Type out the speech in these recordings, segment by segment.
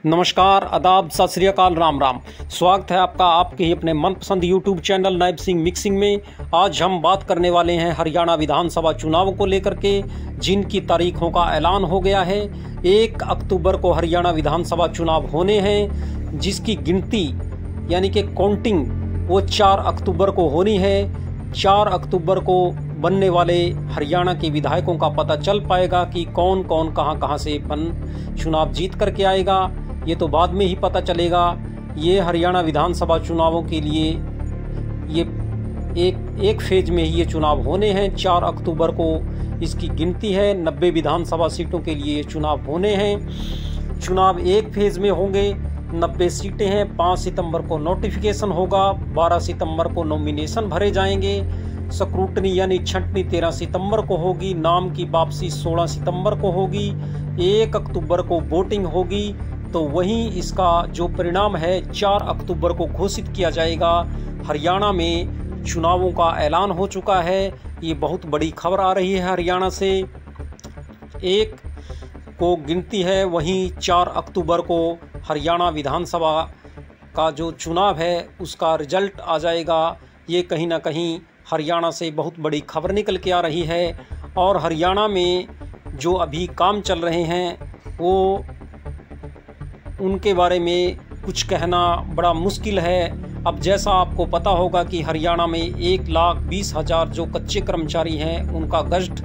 नमस्कार, आदाब, सत श्री अकाल, राम राम। स्वागत है आपका आपके ही अपने मनपसंद YouTube channel Nayab Singh mixing में। आज हम बात करने वाले हैं हरियाणा विधानसभा चुनाव को लेकर के, जिनकी तारीखों का ऐलान हो गया है। 1 अक्टूबर को हरियाणा विधानसभा चुनाव होने हैं, जिसकी गिनती यानी कि काउंटिंग वो 4 अक्टूबर को होनी है। 4 अक्टूबर को बनने वाले हरियाणा के विधायकों का पता चल पाएगा कि कौन कौन कहां से चुनाव जीत करके आएगा। ये तो बाद में ही पता चलेगा। ये हरियाणा विधानसभा चुनावों के लिए ये एक फेज में ही ये चुनाव होने हैं। 4 अक्टूबर को इसकी गिनती है। 90 विधानसभा सीटों के लिए ये चुनाव होने हैं। चुनाव एक फेज में होंगे। 90 सीटें हैं। 5 सितंबर को नोटिफिकेशन होगा। 12 सितंबर को नॉमिनेशन भरे जाएंगे। स्क्रूटनी यानी छंटनी 13 सितंबर को होगी। नाम की वापसी 16 सितंबर को होगी। 1 अक्टूबर को वोटिंग होगी। तो वहीं इसका जो परिणाम है 4 अक्टूबर को घोषित किया जाएगा। हरियाणा में चुनावों का ऐलान हो चुका है। ये बहुत बड़ी खबर आ रही है हरियाणा से। 1 को गिनती है, वहीं 4 अक्टूबर को हरियाणा विधानसभा का जो चुनाव है उसका रिजल्ट आ जाएगा। ये कहीं ना कहीं हरियाणा से बहुत बड़ी खबर निकल के आ रही है। और हरियाणा में जो अभी काम चल रहे हैं वो उनके बारे में कुछ कहना बड़ा मुश्किल है। अब जैसा आपको पता होगा कि हरियाणा में 1,20,000 जो कच्चे कर्मचारी हैं उनका गजट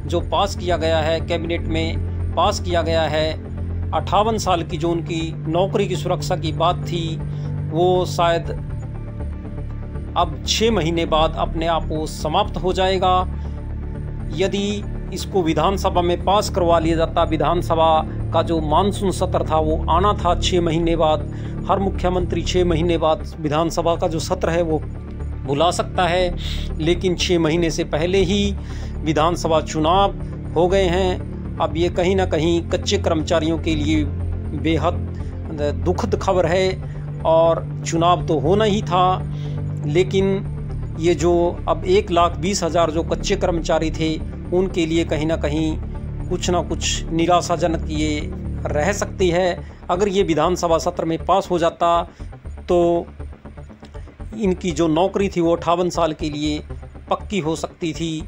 जो पास किया गया है, कैबिनेट में पास किया गया है। 58 साल की जो उनकी नौकरी की सुरक्षा की बात थी वो शायद अब 6 महीने बाद अपने आप वो समाप्त हो जाएगा। यदि इसको विधानसभा में पास करवा लिया जाता, विधानसभा का जो मानसून सत्र था वो आना था 6 महीने बाद। हर मुख्यमंत्री 6 महीने बाद विधानसभा का जो सत्र है वो बुला सकता है, लेकिन 6 महीने से पहले ही विधानसभा चुनाव हो गए हैं। अब ये कहीं ना कहीं कच्चे कर्मचारियों के लिए बेहद दुखद खबर है। और चुनाव तो होना ही था, लेकिन ये जो अब 1,20,000 जो कच्चे कर्मचारी थे उनके लिए कहीं ना कहीं कुछ ना कुछ निराशाजनक ये रह सकती है। अगर ये विधानसभा सत्र में पास हो जाता तो इनकी जो नौकरी थी वो 58 साल के लिए पक्की हो सकती थी।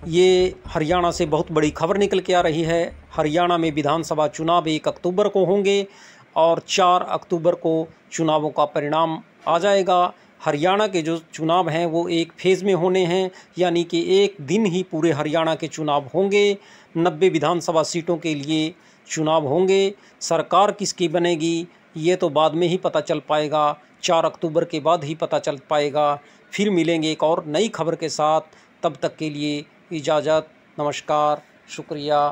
ये हरियाणा से बहुत बड़ी खबर निकल के आ रही है। हरियाणा में विधानसभा चुनाव 1 अक्टूबर को होंगे और 4 अक्टूबर को चुनावों का परिणाम आ जाएगा। हरियाणा के जो चुनाव हैं वो एक फेज़ में होने हैं, यानी कि एक दिन ही पूरे हरियाणा के चुनाव होंगे। 90 विधानसभा सीटों के लिए चुनाव होंगे। सरकार किसकी बनेगी ये तो बाद में ही पता चल पाएगा। 4 अक्टूबर के बाद ही पता चल पाएगा। फिर मिलेंगे एक और नई खबर के साथ। तब तक के लिए इजाज़त। नमस्कार, शुक्रिया।